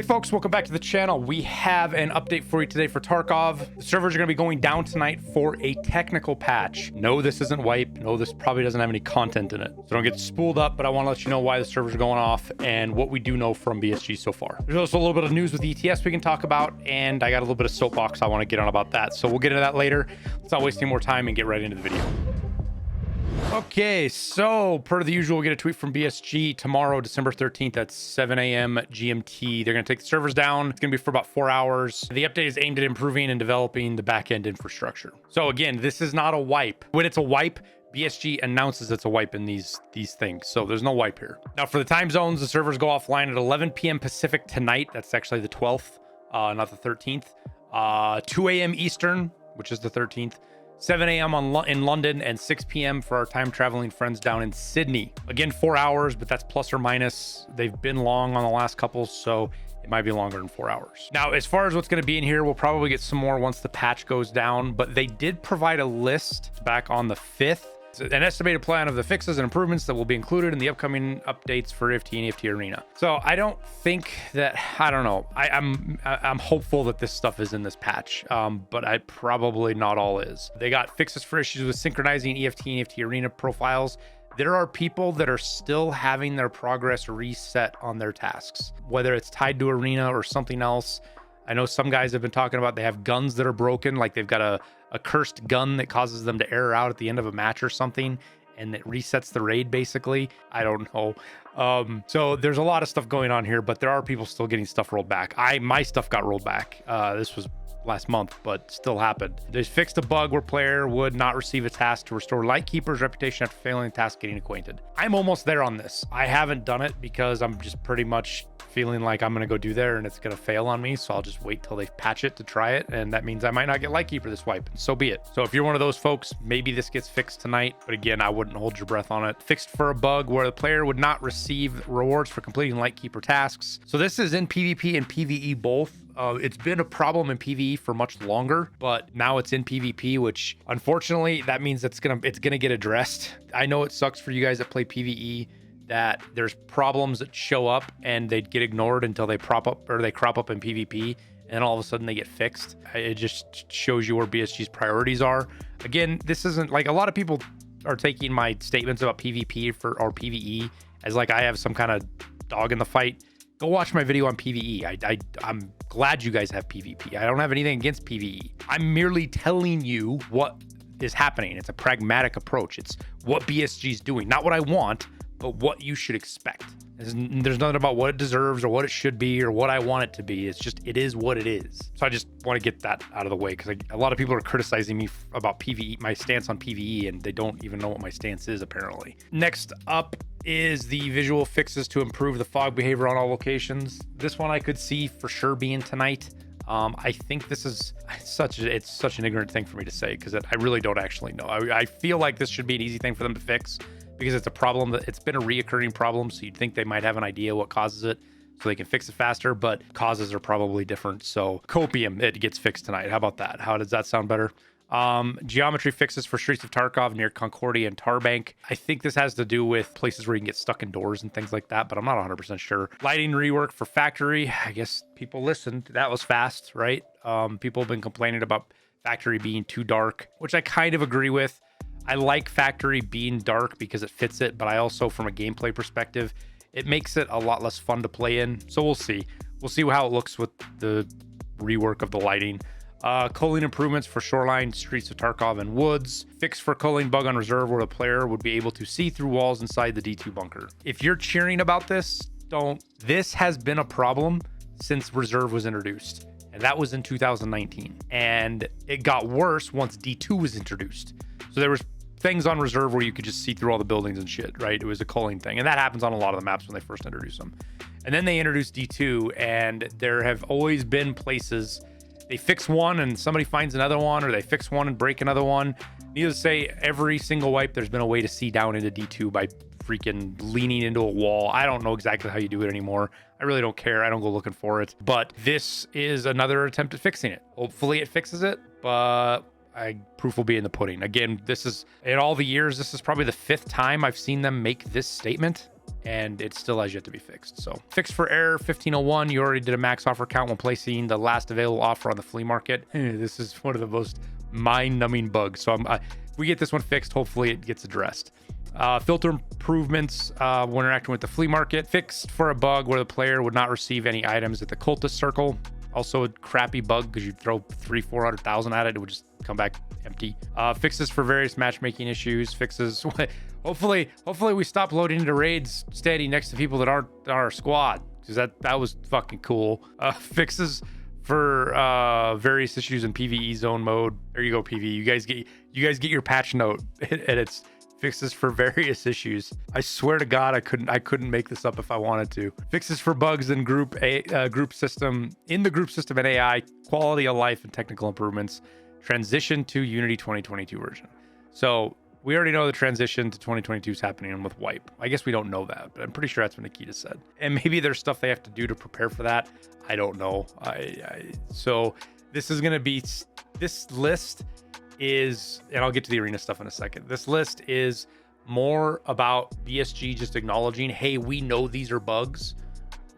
Hey folks, welcome back to the channel. We have an update for you today for Tarkov. The servers are going to be going down tonight for a technical patch. No, this isn't wipe. No, this probably doesn't have any content in it. So don't get spooled up, but I want to let you know why the servers are going off and what we do know from BSG so far. There's also a little bit of news with ETS we can talk about, and I got a little bit of soapbox I want to get on about that. So we'll get into that later. Let's not waste any more time and get right into the video. Okay, so per the usual, we'll get a tweet from BSG tomorrow, December 13th at 7 a.m. GMT. They're going to take the servers down. It's going to be for about 4 hours. The update is aimed at improving and developing the back-end infrastructure. So again, this is not a wipe. When it's a wipe, BSG announces it's a wipe in these things. So there's no wipe here. Now for the time zones, the servers go offline at 11 p.m. Pacific tonight. That's actually the 12th, not the 13th. 2 a.m. Eastern, which is the 13th. 7 a.m. in London, and 6 p.m. for our time traveling friends down in Sydney. Again, 4 hours, but that's plus or minus. They've been long on the last couple, so it might be longer than 4 hours. Now, as far as what's going to be in here, we'll probably get some more once the patch goes down, but they did provide a list back on the 5th. An estimated plan of the fixes and improvements that will be included in the upcoming updates for EFT and EFT Arena. So I don't think that, I don't know. I'm hopeful that this stuff is in this patch, but I probably not all is. They got fixes for issues with synchronizing EFT and EFT Arena profiles. There are people that are still having their progress reset on their tasks, whether it's tied to Arena or something else. I know some guys have been talking about they have guns that are broken, like they've got a cursed gun that causes them to error out at the end of a match or something, and it resets the raid basically. I don't know. So there's a lot of stuff going on here, but there are people still getting stuff rolled back. My stuff got rolled back. This was last month, but still happened. They fixed a bug where player would not receive a task to restore Lightkeeper's reputation after failing the task getting acquainted. I'm almost there on this. I haven't done it because I'm just pretty much feeling like I'm going to go do there and it's going to fail on me. So I'll just wait till they patch it to try it. And that means I might not get Lightkeeper this wipe. And so be it. So if you're one of those folks, maybe this gets fixed tonight. But again, I wouldn't hold your breath on it. Fixed for a bug where the player would not receive rewards for completing Lightkeeper tasks. So this is in PvP and PvE both. It's been a problem in PvE for much longer, but now it's in PvP, which unfortunately that means it's gonna get addressed. I know it sucks for you guys that play PvE that there's problems that show up and they get ignored until they crop up in PvP, and then all of a sudden they get fixed. It just shows you where BSG's priorities are. Again, this isn't like a lot of people are taking my statements about PvP or PvE as like I have some kind of dog in the fight. Go watch my video on PvE. I'm glad you guys have PvP. I don't have anything against PvE. I'm merely telling you what is happening. It's a pragmatic approach. It's what BSG is doing, not what I want, but what you should expect. There's nothing about what it deserves or what it should be or what I want it to be. It's just, it is what it is. So I just want to get that out of the way because a lot of people are criticizing me about PvE, my stance on PvE, and they don't even know what my stance is apparently. Next up is the visual fixes to improve the fog behavior on all locations. This one I could see for sure being tonight. I think this is such an ignorant thing for me to say because I really don't actually know. I feel like this should be an easy thing for them to fix because it's a problem it's been a reoccurring problem. So you'd think they might have an idea what causes it so they can fix it faster, but causes are probably different. So Copium, it gets fixed tonight. How about that? How does that sound better? Geometry fixes for Streets of Tarkov near Concordia and Tarbank. I think this has to do with places where you can get stuck indoors and things like that, but I'm not 100% sure. Lighting rework for Factory. I guess people listened. That was fast, right? People have been complaining about Factory being too dark, which I kind of agree with. I like Factory being dark because it fits it, but I also, from a gameplay perspective, it makes it a lot less fun to play in. So we'll see. We'll see how it looks with the rework of the lighting. Culling improvements for Shoreline, Streets of Tarkov, and Woods. Fix for culling bug on Reserve where the player would be able to see through walls inside the D2 bunker. If you're cheering about this, don't. This has been a problem since Reserve was introduced, and that was in 2019. And it got worse once D2 was introduced. So there was things on Reserve where you could just see through all the buildings and shit, right? It was a culling thing. And that happens on a lot of the maps when they first introduced them. And then they introduced D2, and there have always been places they fix one and somebody finds another one, or they fix one and break another one. Needless to say, every single wipe, there's been a way to see down into D2 by freaking leaning into a wall. I don't know exactly how you do it anymore. I really don't care. I don't go looking for it. But this is another attempt at fixing it. Hopefully it fixes it, but proof will be in the pudding. Again, this is, in all the years, this is probably the 5th time I've seen them make this statement. and it still has yet to be fixed. So fixed for error 1501. You already did a max offer count when placing the last available offer on the flea market. This is one of the most mind-numbing bugs. So if we get this one fixed, hopefully it gets addressed. Filter improvements when interacting with the flea market. Fixed for a bug where the player would not receive any items at the cultist circle. Also a crappy bug because you throw 300,000-400,000 at it, it would just come back empty. Fixes for various matchmaking issues. Fixes. Hopefully we stop loading into raids standing next to people that aren't our squad, because that was fucking cool. Fixes for various issues in PvE zone mode. There you go, PvE. You guys get your patch note, and it's fixes for various issues. I swear to God, I couldn't make this up if I wanted to. Fixes for bugs in group system and AI, quality of life and technical improvements. Transition to Unity 2022 version. So we already know the transition to 2022 is happening with wipe. I guess we don't know that, but I'm pretty sure that's what Nikita said. And maybe there's stuff they have to do to prepare for that. I don't know. So this is going to be, this list is, and I'll get to the arena stuff in a second. This list is more about BSG just acknowledging, hey, we know these are bugs.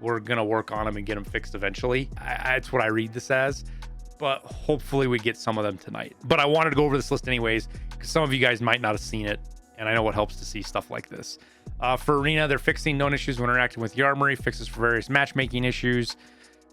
We're going to work on them and get them fixed eventually. That's what I read this as, but hopefully we get some of them tonight. But I wanted to go over this list anyways, because some of you guys might not have seen it, and I know it helps to see stuff like this. For arena, they're fixing known issues when interacting with the armory, fixes for various matchmaking issues,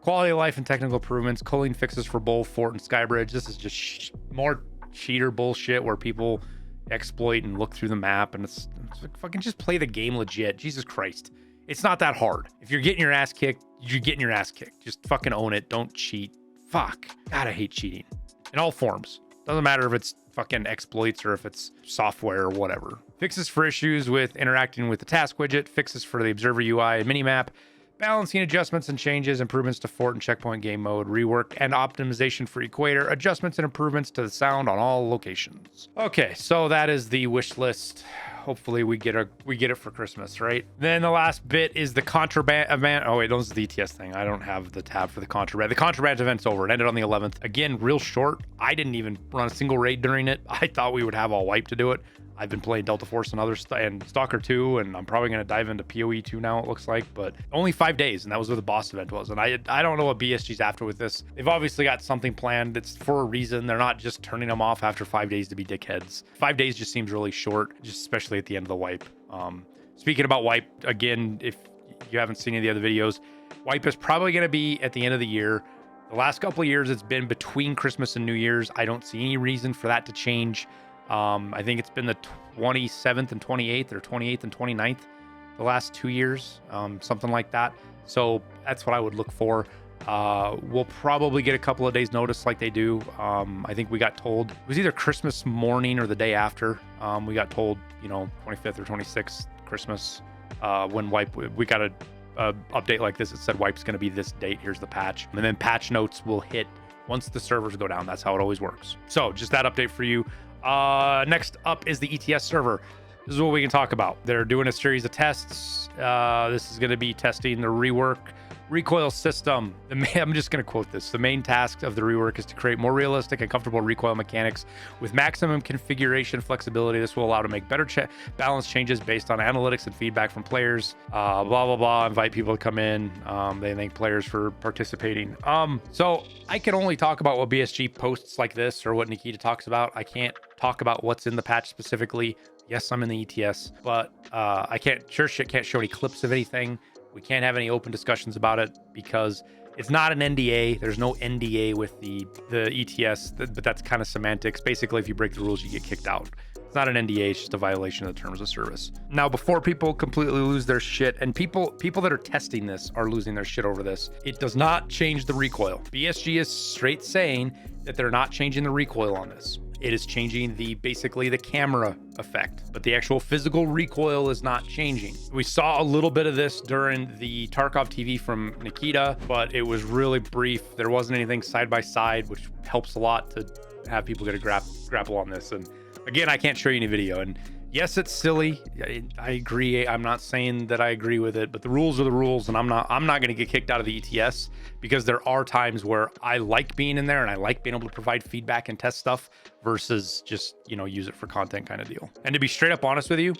quality of life and technical improvements, culling fixes for both Fort and Skybridge. This is just more cheater bullshit where people exploit and look through the map, and it's like, fucking just play the game legit. Jesus Christ. It's not that hard. If you're getting your ass kicked, you're getting your ass kicked. Just fucking own it. Don't cheat. Fuck. God, I hate cheating. In all forms. Doesn't matter if it's fucking exploits or if it's software or whatever. Fixes for issues with interacting with the task widget. Fixes for the observer UI and minimap. Balancing adjustments and changes, improvements to fort and checkpoint game mode, rework and optimization for equator, adjustments and improvements to the sound on all locations. Okay, so that is the wish list. Hopefully we get it for Christmas, right? Then the last bit is the Contraband event. Oh wait, those are the ETS thing. I don't have the tab for the Contraband. The Contraband event's over. It ended on the 11th. Again, real short. I didn't even run a single raid during it. I thought we would have all wipe to do it. I've been playing Delta Force and and Stalker 2, and I'm probably going to dive into PoE 2 now, it looks like, but only 5 days, and that was where the boss event was. And I don't know what BSG's after with this. They've obviously got something planned. It's for a reason. They're not just turning them off after 5 days to be dickheads. 5 days just seems really short, just especially at the end of the wipe. Speaking about wipe, again, if you haven't seen any of the other videos, wipe is probably going to be at the end of the year. The last couple of years, it's been between Christmas and New Year's. I don't see any reason for that to change. I think it's been the 27th and 28th or 28th and 29th the last 2 years, something like that. So that's what I would look for. We'll probably get a couple of days notice like they do. I think we got told it was either Christmas morning or the day after. We got told, 25th or 26th Christmas, when wipe, we got a update like this. It said wipe's going to be this date. Here's the patch. And then patch notes will hit once the servers go down. That's how it always works. So just that update for you. Next up is the ETS server. This is what we can talk about. They're doing a series of tests. This is going to be testing the rework Recoil System. I'm just going to quote this. The main task of the rework is to create more realistic and comfortable recoil mechanics with maximum configuration flexibility. This will allow to make better balance changes based on analytics and feedback from players. Blah, blah, blah. Invite people to come in. They thank players for participating. So I can only talk about what BSG posts like this or what Nikita talks about. I can't talk about what's in the patch specifically. Yes, I'm in the ETS, but I can't show any clips of anything. We can't have any open discussions about it because it's not an NDA. There's no NDA with the ETS, but that's kind of semantics. Basically, if you break the rules, you get kicked out. It's not an NDA. It's just a violation of the terms of service. Now, before people completely lose their shit, and people that are testing this are losing their shit over this, it does not change the recoil. BSG is straight saying that they're not changing the recoil on this. It is changing basically the camera effect, but the actual physical recoil is not changing. We saw a little bit of this during the Tarkov TV from Nikita, but it was really brief. There wasn't anything side by side, which helps a lot to have people get a grapple on this. And again, I can't show you any video. And Yes, it's silly. I agree. I'm not saying that I agree with it, but the rules are the rules, and I'm not going to get kicked out of the ETS, because there are times where I like being in there and I like being able to provide feedback and test stuff versus just, use it for content kind of deal. And to be straight up honest with you,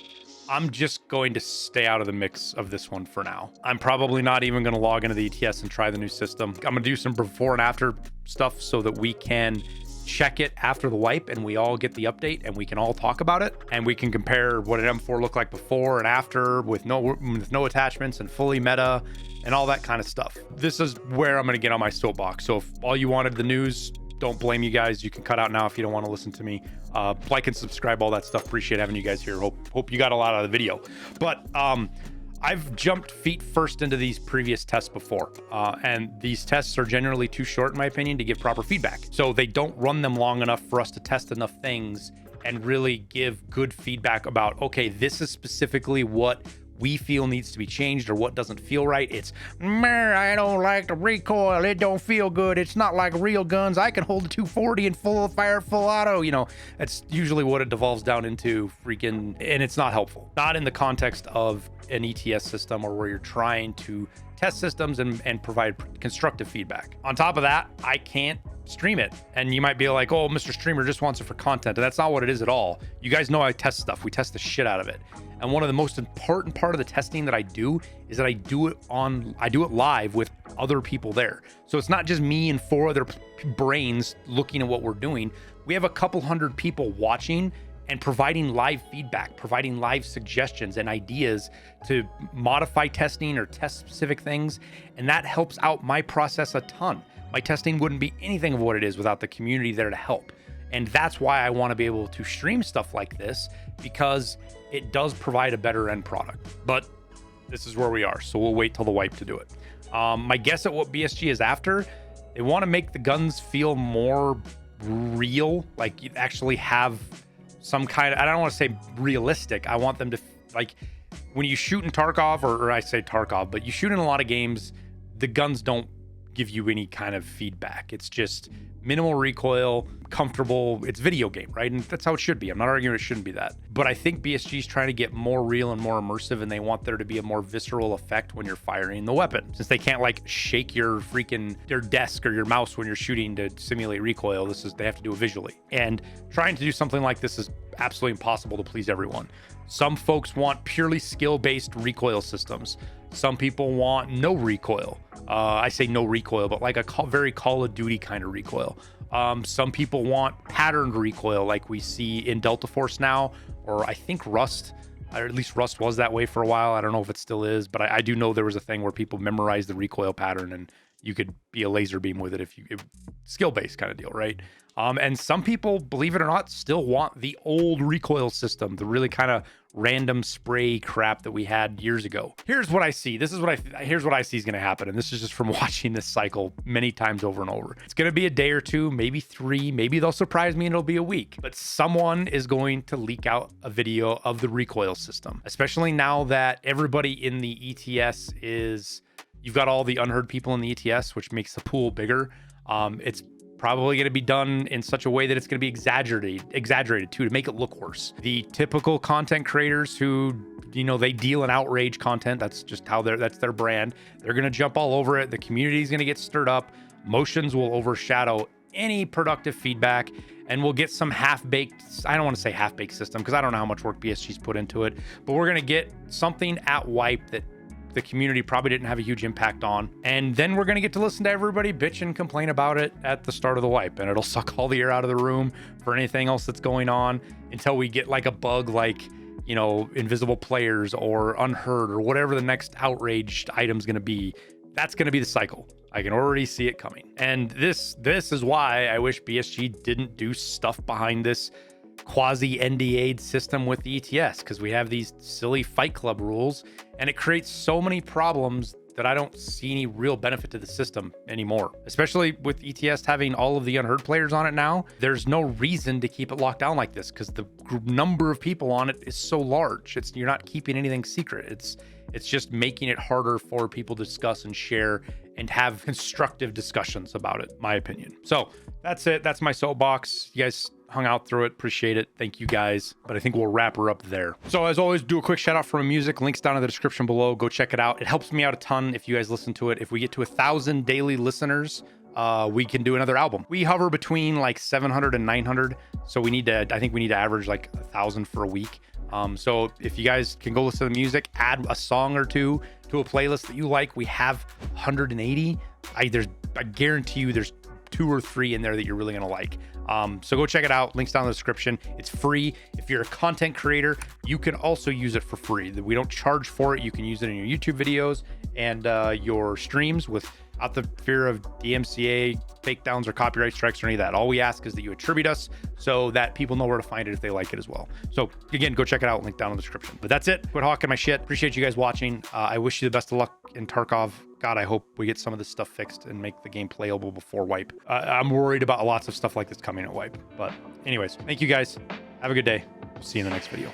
I'm just going to stay out of the mix of this one for now. I'm probably not even going to log into the ETS and try the new system. I'm going to do some before and after stuff so that we can check it after the wipe and we all get the update and we can all talk about it, and we can compare what an M4 looked like before and after with no attachments and fully meta and all that kind of stuff. This is where I'm going to get on my soapbox. So if all you wanted the news, don't blame you guys. You can cut out now if you don't want to listen to me. Like and subscribe, all that stuff. Appreciate having you guys here. Hope you got a lot out of the video. But I've jumped feet first into these previous tests before, and these tests are generally too short, in my opinion, to give proper feedback. So they don't run them long enough for us to test enough things and really give good feedback about, okay, this is specifically what we feel needs to be changed or what doesn't feel right. It's, I don't like the recoil. It don't feel good. It's not like real guns. I can hold a 240 and full fire, full auto. That's usually what it devolves down into, freaking, and it's not helpful. Not in the context of an ETS system or where you're trying to test systems and provide constructive feedback. On top of that, I can't stream it. And you might be like, oh, Mr. Streamer just wants it for content. And that's not what it is at all. You guys know I test stuff. We test the shit out of it. And one of the most important part of the testing that I do is that I do it live with other people there. So it's not just me and 4 other brains looking at what we're doing. We have a couple hundred people watching and providing live feedback, providing live suggestions and ideas to modify testing or test specific things. And that helps out my process a ton. My testing wouldn't be anything of what it is without the community there to help. And that's why I want to be able to stream stuff like this, because it does provide a better end product. But this is where we are, so we'll wait till the wipe to do it. My guess at what BSG is after, they want to make the guns feel more real, like you actually have some kind of, I don't want to say realistic. I want them to, like, when you shoot in Tarkov, or I say Tarkov, but you shoot in a lot of games, the guns don't give you any kind of feedback. It's just minimal recoil, comfortable. It's video game, right? And that's how it should be. I'm not arguing it shouldn't be that. But I think BSG is trying to get more real and more immersive, and they want there to be a more visceral effect when you're firing the weapon. Since they can't like shake your desk or your mouse when you're shooting to simulate recoil, they have to do it visually. And trying to do something like this is absolutely impossible to please everyone. Some folks want purely skill-based recoil systems. Some people want no recoil. I say no recoil, but like a very Call of Duty kind of recoil. Some people want patterned recoil like we see in Delta Force now, or I think Rust, or at least Rust was that way for a while. I don't know if it still is, but I do know there was a thing where people memorized the recoil pattern and you could be a laser beam with it skill-based kind of deal, right? And some people, believe it or not, still want the old recoil system, the really kind of random spray crap that we had years ago. Here's what I see. Here's what I see is going to happen. And this is just from watching this cycle many times over and over. It's going to be a day or two, maybe 3, maybe they'll surprise me and it'll be a week, but someone is going to leak out a video of the recoil system, especially now that everybody in the ETS you've got all the unheard people in the ETS, which makes the pool bigger. It's probably going to be done in such a way that it's going to be exaggerated too, to make it look worse. The typical content creators who, they deal in outrage content, that's just how that's their brand. They're going to jump all over it. The community is going to get stirred up. Motions will overshadow any productive feedback, and we'll get some half-baked, I don't want to say half-baked system because I don't know how much work BSG's put into it, but we're going to get something at wipe that the community probably didn't have a huge impact on. And then we're going to get to listen to everybody bitch and complain about it at the start of the wipe, and it'll suck all the air out of the room for anything else that's going on until we get like a bug like, invisible players or unheard or whatever the next outraged item's going to be. That's going to be the cycle. I can already see it coming. And this is why I wish BSG didn't do stuff behind this quasi NDA'd system with the ETS, because we have these silly Fight Club rules and it creates so many problems that I don't see any real benefit to the system anymore, especially with ETS having all of the unheard players on it now. There's no reason to keep it locked down like this because the number of people on it is so large. You're not keeping anything secret. It's just making it harder for people to discuss and share and have constructive discussions about it, my opinion. So that's it. That's my soapbox. You guys hung out through it. Appreciate it. Thank you guys. But I think we'll wrap her up there. So as always, do a quick shout out for my music. Links down in the description below. Go check it out. It helps me out a ton if you guys listen to it. If we get to 1,000 daily listeners, we can do another album. We hover between like 700 and 900. So I think we need to average like 1,000 for a week. So if you guys can go listen to the music, add a song or two to a playlist that you like. We have 180. I guarantee you there's 2 or 3 in there that you're really gonna like. So go check it out. Links down in the description. It's free. If you're a content creator, you can also use it for free. We don't charge for it. You can use it in your YouTube videos and your streams without the fear of DMCA takedowns or copyright strikes or any of that. All we ask is that you attribute us so that people know where to find it if they like it as well. So again, go check it out. Link down in the description. But that's it. Quit hawking my shit. Appreciate you guys watching. I wish you the best of luck in Tarkov. God, I hope we get some of this stuff fixed and make the game playable before wipe. I'm worried about lots of stuff like this coming at wipe. But anyways, thank you guys. Have a good day. See you in the next video.